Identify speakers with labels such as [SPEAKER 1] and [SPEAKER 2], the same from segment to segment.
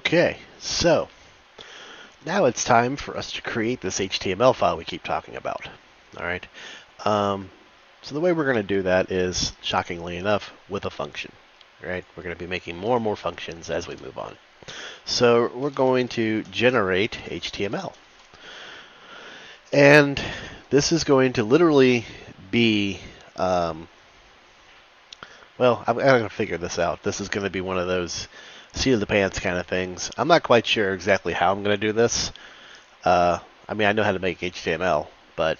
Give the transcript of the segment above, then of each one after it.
[SPEAKER 1] Okay, so now it's time for us to create this HTML file we keep talking about. All right. So the way we're going to do that is, shockingly enough, with a function. Right? We're going to be making more and more functions as we move on. So we're going to generate HTML. And this is going to literally be, well, I'm going to figure this out. This is going to be one of those seat of the pants kind of things. I'm not quite sure exactly how I'm going to do this. I mean, I know how to make HTML, but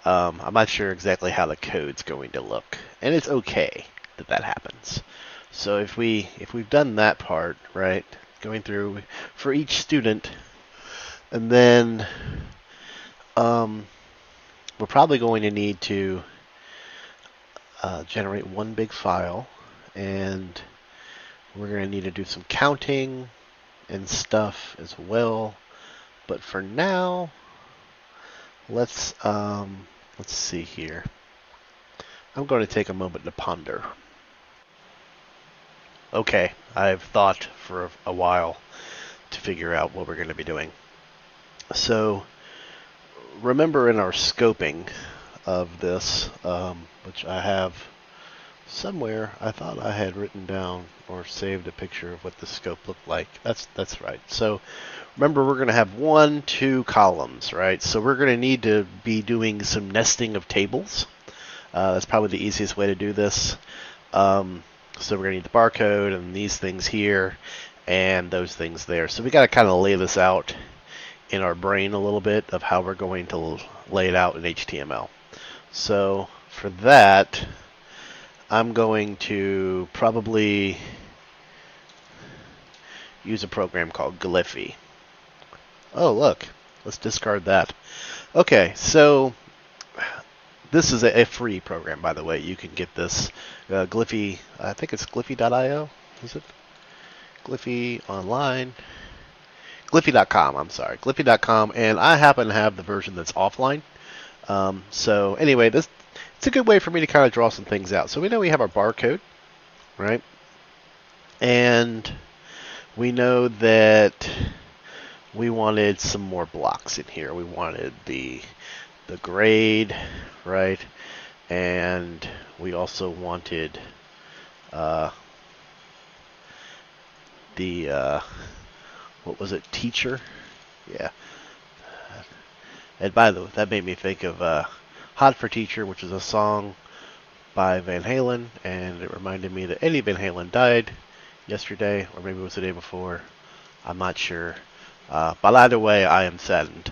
[SPEAKER 1] I'm not sure exactly how the code's going to look. And it's okay that that happens. So if we've done that part, right, going through for each student, and then we're probably going to need to generate one big file, and we're going to need to do some counting and stuff as well. But for now, let's see here. I'm going to take a moment to ponder. Okay, I've thought for a while to figure out what we're going to be doing. So remember in our scoping of this, which I have somewhere, I thought I had written down or saved a picture of what the scope looked like. That's right. So remember, we're going to have 1, 2 columns, right? So we're going to need to be doing some nesting of tables. That's probably the easiest way to do this. So we're going to need the barcode and these things here and those things there. So we got to kind of lay this out in our brain a little bit of how we're going to lay it out in HTML. So for that, I'm going to probably use a program called Glyphy. Oh, look. Let's discard that. Okay, so this is a free program, by the way. You can get this Glyphy. I think it's glyphy.io. Is it? Glyphy online. Glyphy.com, I'm sorry. Glyphy.com, and I happen to have the version that's offline. So anyway, it's a good way for me to kind of draw some things out. So we know we have our barcode, right? And we know that we wanted some more blocks in here. We wanted the grade, right? And we also wanted the what was it, teacher? Yeah. And by the way, that made me think of Hot for Teacher, which is a song by Van Halen, and it reminded me that Eddie Van Halen died yesterday, or maybe it was the day before. I'm not sure. But either way, I am saddened.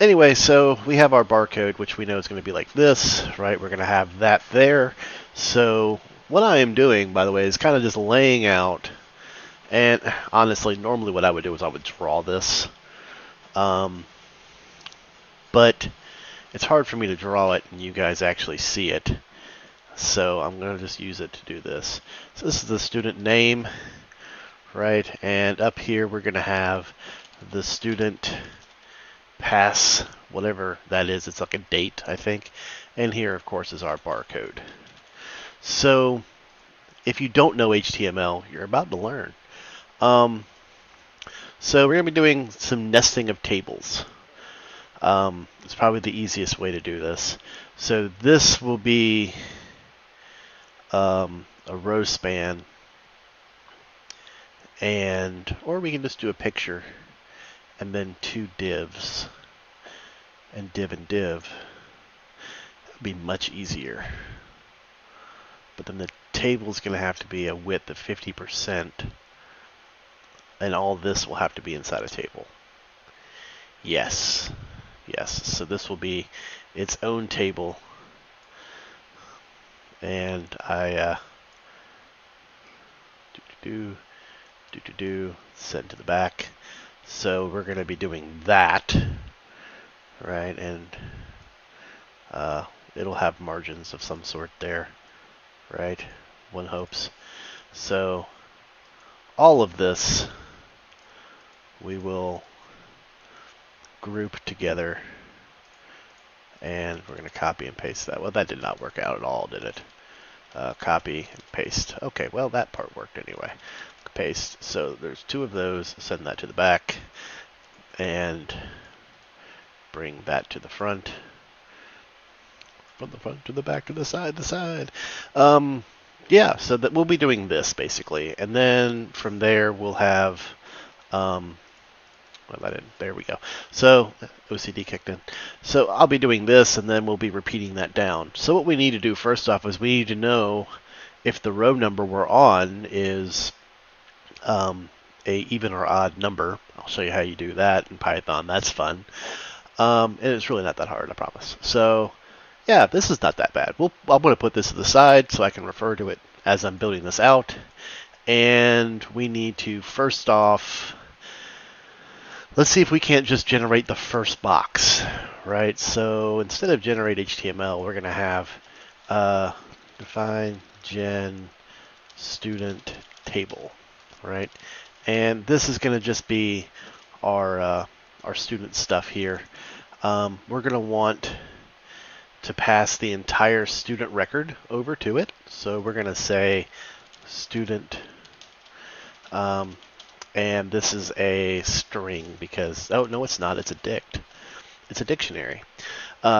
[SPEAKER 1] Anyway, so we have our barcode, which we know is going to be like this, right? We're going to have that there. So what I am doing, by the way, is kind of just laying out. And honestly, normally what I would do is I would draw this. But it's hard for me to draw it and you guys actually see it. So I'm going to just use it to do this. So this is the student name, right? And up here we're going to have the student pass, whatever that is. It's like a date, I think. And here, of course, is our barcode. So if you don't know HTML, you're about to learn. So we're going to be doing some nesting of tables. It's probably the easiest way to do this. So this will be a row span, or we can just do a picture and then 2 divs, and div and div. That would be much easier. But then the table is going to have to be a width of 50%, and all this will have to be inside a table. Yes. So this will be its own table, and I send to the back. So we're going to be doing that, right? And it'll have margins of some sort there, right? One hopes. So all of this we will group together, and we're going to copy and paste that. Well, that did not work out at all, did it? Copy and paste. Okay, well, that part worked anyway. paste. So there's 2 of those. Send that to the back and bring that to the front. From the front to the back to the side. Yeah, so that we'll be doing this basically, and then from there we'll have. There we go. So OCD kicked in. So I'll be doing this, and then we'll be repeating that down. So what we need to do first off is we need to know if the row number we're on is a even or odd number. I'll show you how you do that in Python. That's fun. And it's really not that hard, I promise. So yeah, this is not that bad. I'm going to put this to the side so I can refer to it as I'm building this out. And we need to first off, let's see if we can't just generate the first box, right? So instead of generate HTML, we're going to have define gen student table, right? And this is going to just be our student stuff here. We're going to want to pass the entire student record over to it. So we're going to say student, and this is a string because, oh, no, it's not. It's a dict. It's a dictionary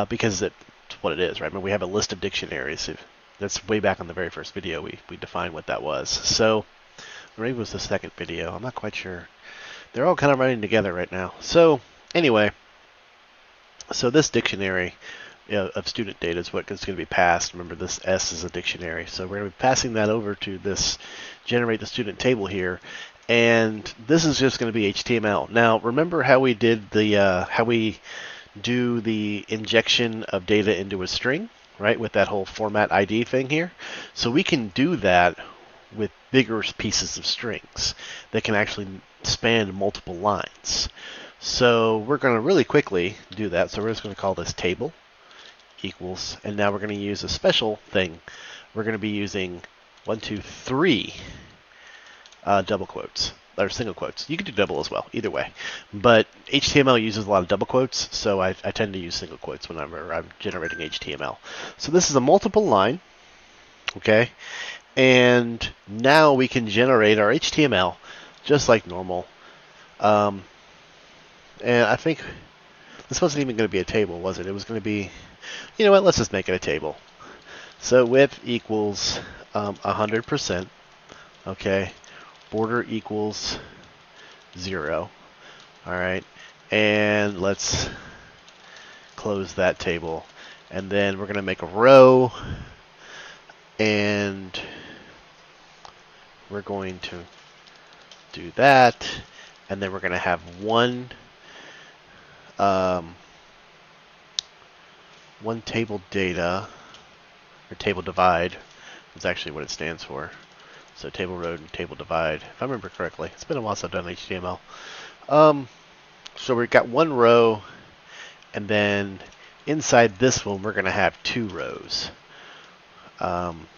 [SPEAKER 1] because it's what it is, right? I mean, we have a list of dictionaries. That's way back on the very first video. We defined what that was. So maybe it was the second video. I'm not quite sure. They're all kind of running together right now. So anyway, so this dictionary of student data is what is going to be passed. Remember, this S is a dictionary. So we're going to be passing that over to this generate the student table here. And this is just going to be HTML. Now, remember how we did the how we do the injection of data into a string, right? With that whole format ID thing here. So we can do that with bigger pieces of strings that can actually span multiple lines. So we're going to really quickly do that. So we're just going to call this table equals, and now we're going to use a special thing. We're going to be using 1, 2, 3 double quotes, or single quotes. You can do double as well, either way. But HTML uses a lot of double quotes, so I tend to use single quotes whenever I'm generating HTML. So this is a multiple line, okay? And now we can generate our HTML just like normal. And I think this wasn't even going to be a table, was it? It was going to be, you know what, let's just make it a table. So width equals 100%, okay? Border equals 0, all right? And let's close that table. And then we're going to make a row, and we're going to do that. And then we're going to have one table data, or table divide, is actually what it stands for. So table row and table divide, if I remember correctly. It's been a while since I've done HTML. So we've got one row, and then inside this one we're going to have 2 rows. And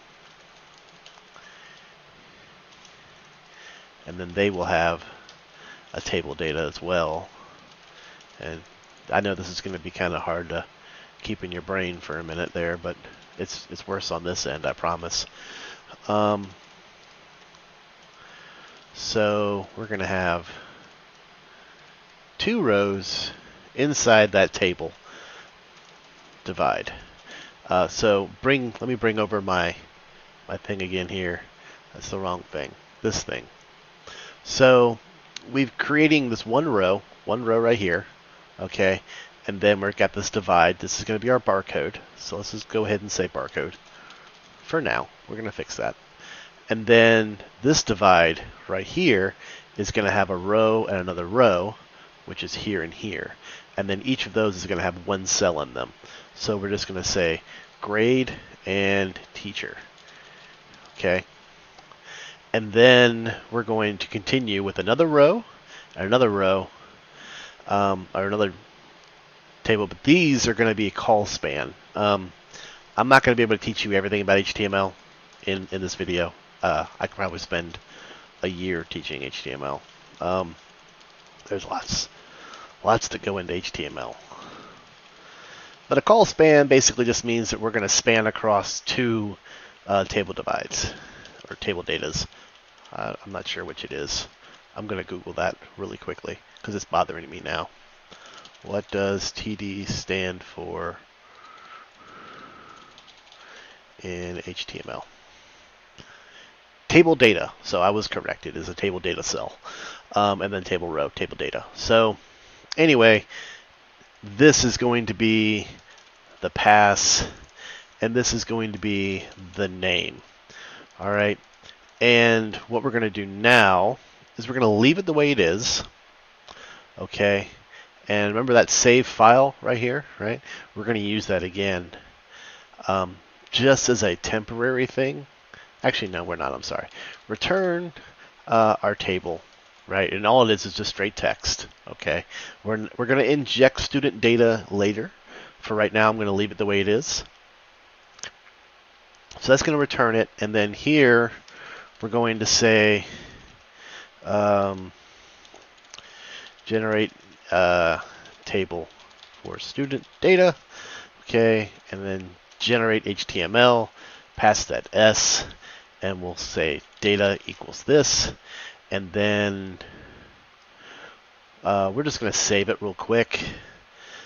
[SPEAKER 1] then they will have a table data as well. And I know this is going to be kind of hard to keep in your brain for a minute there, but it's worse on this end, I promise. So we're going to have 2 rows inside that table divide. So let me bring over my thing again here. That's the wrong thing. This thing. So we're creating this one row right here, okay? And then we've got this divide. This is going to be our barcode. So let's just go ahead and say barcode. For now, we're going to fix that. And then this divide right here is going to have a row and another row, which is here and here. And then each of those is going to have 1 cell in them. So we're just going to say grade and teacher. Okay. And then we're going to continue with another row, and another row, or another table. But these are going to be a call span. I'm not going to be able to teach you everything about HTML in this video. I could probably spend a year teaching HTML. There's lots that go into HTML. But a call span basically just means that we're going to span across 2 table divides, or table datas. I'm not sure which it is. I'm going to Google that really quickly because it's bothering me now. What does TD stand for in HTML? Table data. So I was correct. It is a table data cell. And then table row, table data. So anyway, this is going to be the pass, and this is going to be the name. All right. And what we're going to do now is we're going to leave it the way it is. Okay. And remember that save file right here, right? We're going to use that again just as a temporary thing. Actually, no, we're not. I'm sorry. Return our table, right? And all it is just straight text. Okay. We're going to inject student data later. For right now, I'm going to leave it the way it is. So that's going to return it. And then here, we're going to say generate table for student data. Okay. And then generate HTML. Pass that S. And we'll say data equals this. And then we're just going to save it real quick.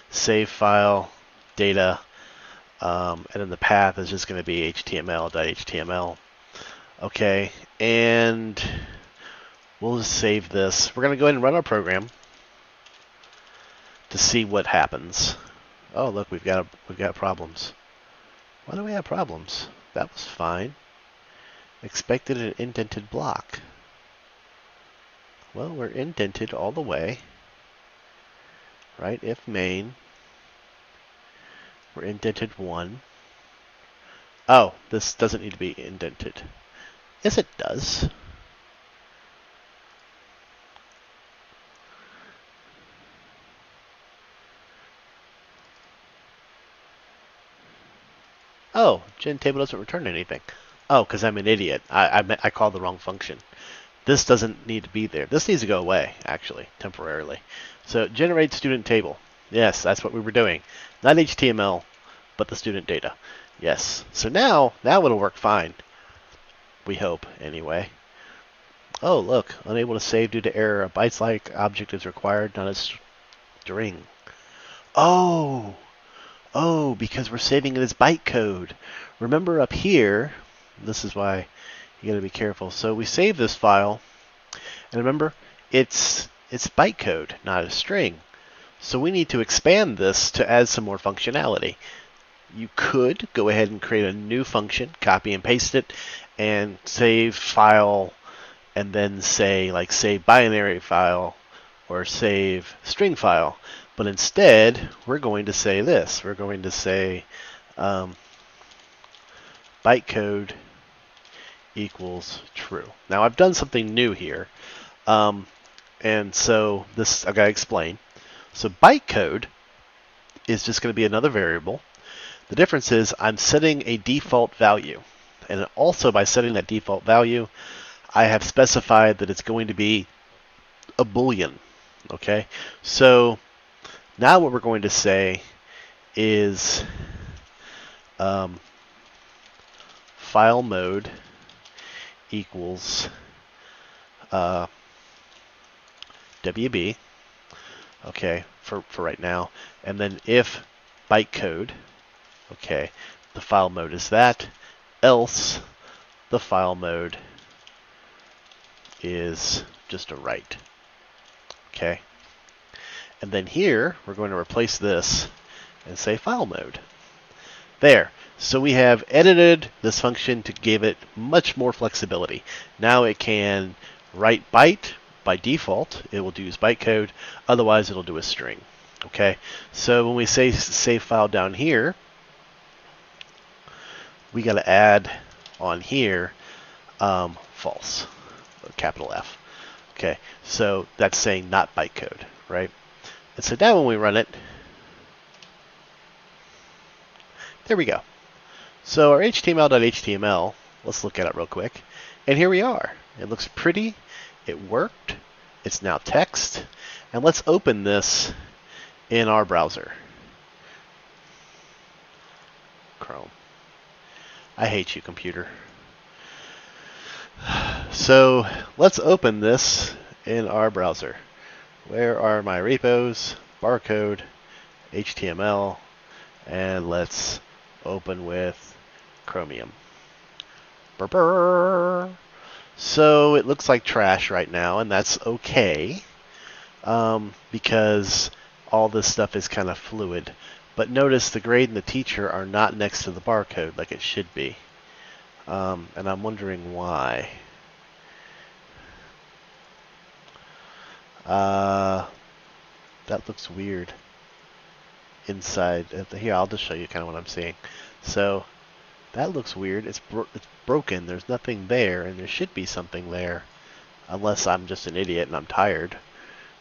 [SPEAKER 1] Save file, data, and then the path is just going to be html.html. Okay, and we'll just save this. We're going to go ahead and run our program to see what happens. Oh, look, we've got problems. Why do we have problems? That was fine. Expected an indented block. Well, we're indented all the way. Right? If main, we're indented 1. Oh, this doesn't need to be indented. Yes, it does. Oh, gen table doesn't return anything. Oh, because I'm an idiot. I called the wrong function. This doesn't need to be there. This needs to go away, actually, temporarily. So generate student table. Yes, that's what we were doing. Not HTML, but the student data. Yes. So now it'll work fine. We hope, anyway. Oh, look. Unable to save due to error. A bytes-like object is required, not a string. Oh, because we're saving it as bytecode. Remember up here, this is why you got to be careful. So we save this file, and remember, it's bytecode, not a string. So we need to expand this to add some more functionality. You could go ahead and create a new function, copy and paste it, and save file, and then say, like, save binary file, or save string file. But instead, we're going to say this. We're going to say bytecode equals true. Now, I've done something new here. And so this I've got to explain. So bytecode is just going to be another variable. The difference is I'm setting a default value. And also by setting that default value, I have specified that it's going to be a Boolean. Okay? So now what we're going to say is file mode equals WB, okay, for right now. And then if bytecode, okay, the file mode is that, else the file mode is just a write. Okay. And then here, we're going to replace this and say file mode. There. So we have edited this function to give it much more flexibility. Now it can write byte. By default, it will use bytecode. Otherwise, it'll do a string. Okay. So when we say save file down here, we got to add on here false, capital F. Okay. So that's saying not bytecode, right? And so now when we run it, there we go. So our HTML.html, let's look at it real quick. And here we are. It looks pretty. It worked. It's now text. And let's open this in our browser. Chrome. I hate you, computer. So let's open this in our browser. Where are my repos? Barcode, HTML, and let's open with Chromium. Brr -brr. So it looks like trash right now, and that's okay, because all this stuff is kind of fluid. But notice the grade and the teacher are not next to the barcode like it should be. And I'm wondering why. That looks weird inside. Here, I'll just show you kind of what I'm seeing. So that looks weird. It's broken. There's nothing there, and there should be something there. Unless I'm just an idiot and I'm tired.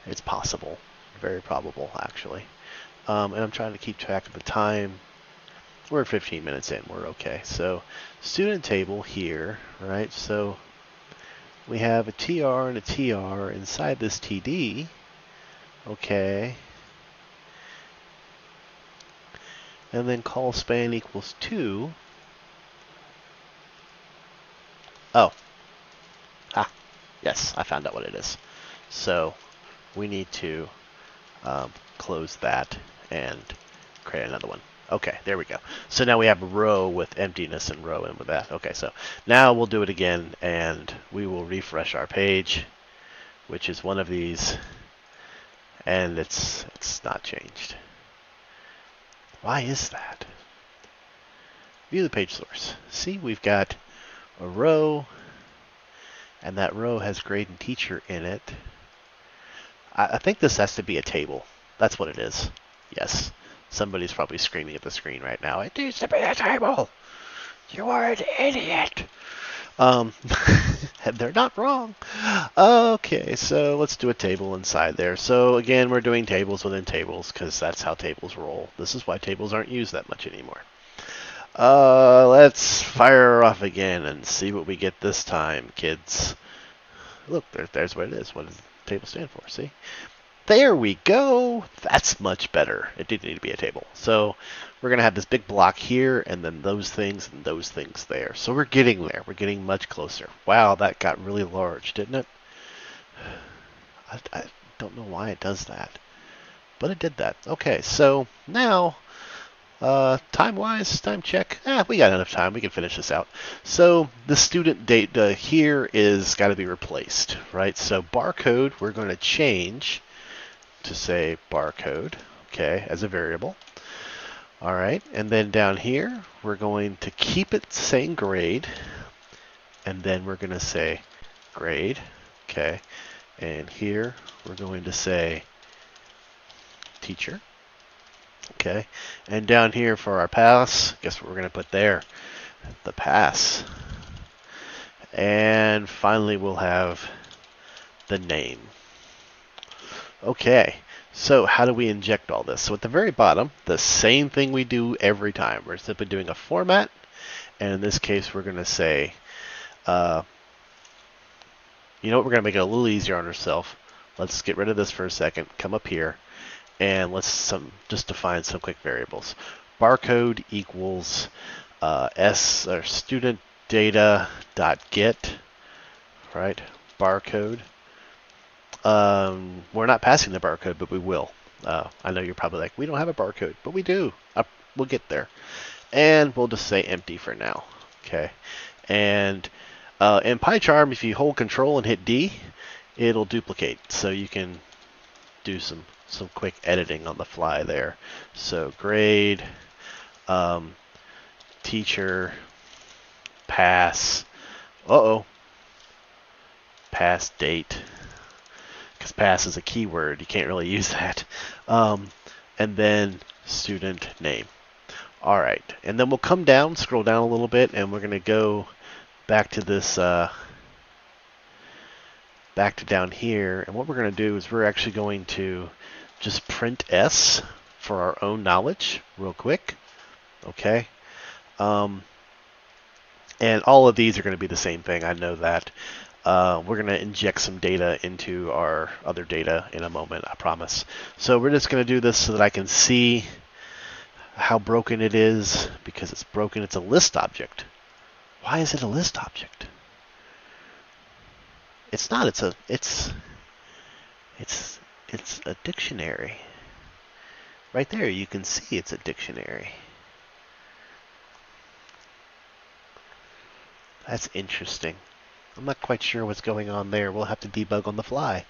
[SPEAKER 1] It's possible. Very probable, actually. And I'm trying to keep track of the time. We're 15 minutes in. We're okay. So student table here, right? So we have a TR and a TR inside this TD. Okay. And then call span equals 2. Oh. Ah. Yes, I found out what it is. So we need to close that and create another one. Okay, there we go. So now we have a row with emptiness and row in with that. Okay, so now we'll do it again, and we will refresh our page, which is one of these, and it's not changed. Why is that? View the page source. See, we've got a row, and that row has grade and teacher in it. I think this has to be a table. That's what it is. Yes. Somebody's probably screaming at the screen right now. It needs to be a table. You are an idiot. They're not wrong. Okay, so let's do a table inside there. So again, we're doing tables within tables because that's how tables roll. This is why tables aren't used that much anymore. Let's fire off again and see what we get this time, kids. Look, there's what it is. What does the table stand for? See? There we go. That's much better. It didn't need to be a table. So we're going to have this big block here, and then those things and those things there. So we're getting there. We're getting much closer. Wow, that got really large, didn't it? I don't know why it does that, but it did that. Okay, so now, time-wise, time check. We got enough time. We can finish this out. So the student data here is got to be replaced, right? So barcode, we're going to change to say barcode, okay, as a variable. All right, and then down here, we're going to keep it saying grade, and then we're going to say grade, okay, and here we're going to say teacher, okay, and down here for our pass, guess what we're going to put there? The pass. And finally, we'll have the name. Okay, so how do we inject all this? So at the very bottom, the same thing we do every time. We're simply doing a format, and in this case, we're going to say, you know what, we're going to make it a little easier on ourselves. Let's get rid of this for a second, come up here, and let's just define some quick variables. Barcode equals student data dot get, right? Barcode. We're not passing the barcode, but we will. I know you're probably like, we don't have a barcode, but we do. We'll get there. And we'll just say empty for now. Okay. And in PyCharm, if you hold Control and hit D, it'll duplicate. So you can do some quick editing on the fly there. So grade, teacher, pass. Pass date. Because pass is a keyword. You can't really use that. And then student name. All right. And then we'll come down, scroll down a little bit, and we're going to go back to this, back to down here. And what we're going to do is we're actually going to just print S for our own knowledge real quick. Okay. And all of these are going to be the same thing. I know that. We're going to inject some data into our other data in a moment, I promise. So we're just going to do this so that I can see how broken it is. Because it's broken, it's a list object. Why is it a list object? It's not. It's a dictionary. Right there, you can see it's a dictionary. That's interesting. I'm not quite sure what's going on there. We'll have to debug on the fly.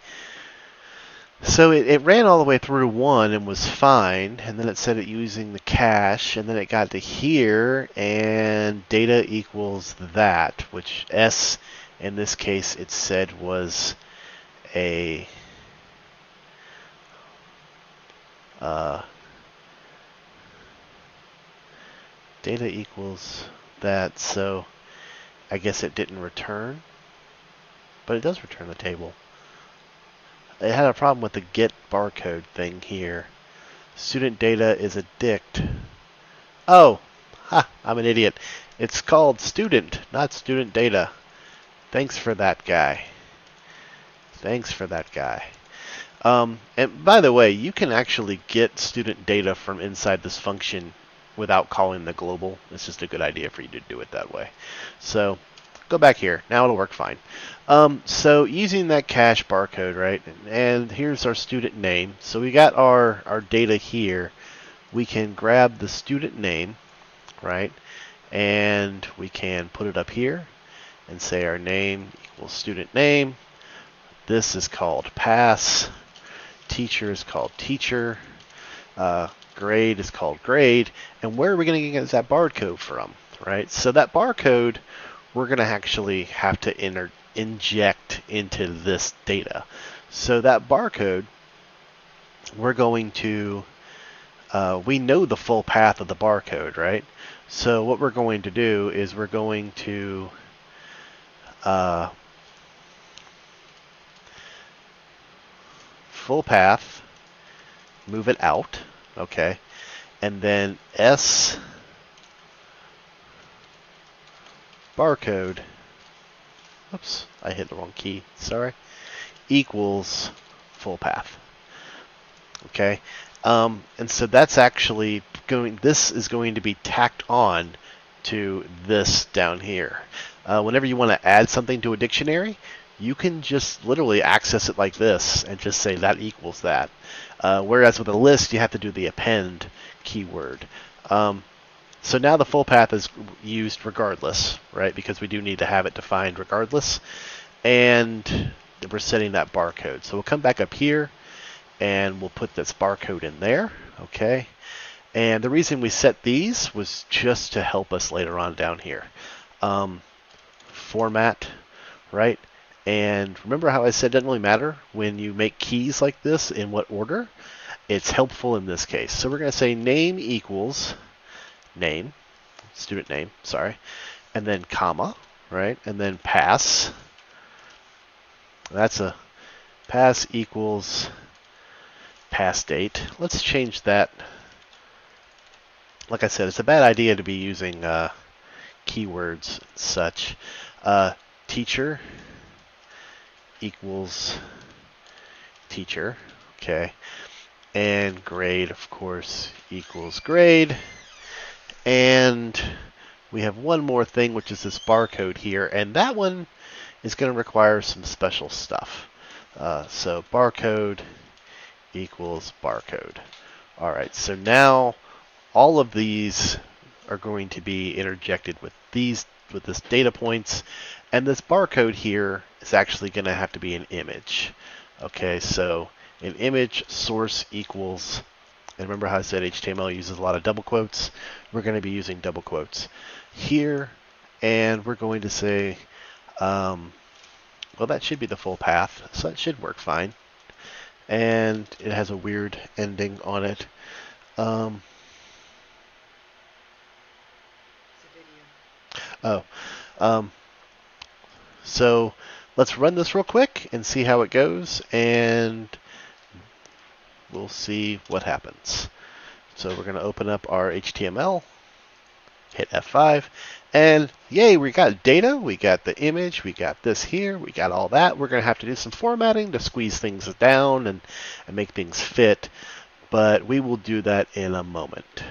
[SPEAKER 1] So it ran all the way through 1 and was fine, and then it said it using the cache, and then it got to here, and data equals that, which S, in this case, it said was a data equals that, so I guess it didn't return, but it does return the table. It had a problem with the get barcode thing here. Student data is a dict. Oh, ha, I'm an idiot. It's called student, not student data. Thanks for that guy. Thanks for that guy. And by the way, you can actually get student data from inside this function without calling the global. It's just a good idea for you to do it that way. So go back here. Now it'll work fine. So using that cache barcode, right? And here's our student name. So we got our data here. We can grab the student name, right? And we can put it up here and say our name equals student name. This is called pass. Teacher is called teacher. Grade is called grade. And where are we going to get that barcode from, right? So that barcode, we're going to actually have to inject into this data. So that barcode, we're going to, we know the full path of the barcode, right? So what we're going to do is we're going to full path, move it out, okay, and then S barcode, oops, I hit the wrong key, sorry, equals full path, okay, and so that's actually this is going to be tacked on to this down here. Whenever you want to add something to a dictionary, you can just literally access it like this and just say that equals that. Whereas with a list, you have to do the append keyword. So now the full path is used regardless, right? Because we do need to have it defined regardless. And we're setting that barcode. So we'll come back up here and we'll put this barcode in there, okay? And the reason we set these was just to help us later on down here. Format, right? And remember how I said it doesn't really matter when you make keys like this in what order? It's helpful in this case. So we're going to say name equals name, student name, sorry, and then comma, right? And then pass. That's a pass equals pass date. Let's change that. Like I said, it's a bad idea to be using keywords and such. Teacher equals teacher, okay, and grade, of course, equals grade, and we have one more thing, which is this barcode here, and that one is going to require some special stuff. So barcode equals barcode. All right, so now all of these are going to be interjected with this data points, and this barcode here is actually going to have to be an image. Okay, so an image source equals, and remember how I said HTML uses a lot of double quotes? We're going to be using double quotes here, and we're going to say, well, that should be the full path, so that should work fine. And it has a weird ending on it. So let's run this real quick and see how it goes, and we'll see what happens. So we're going to open up our HTML, hit F5, and yay, we got data, we got the image, we got this here, we got all that. We're going to have to do some formatting to squeeze things down and make things fit, but we will do that in a moment.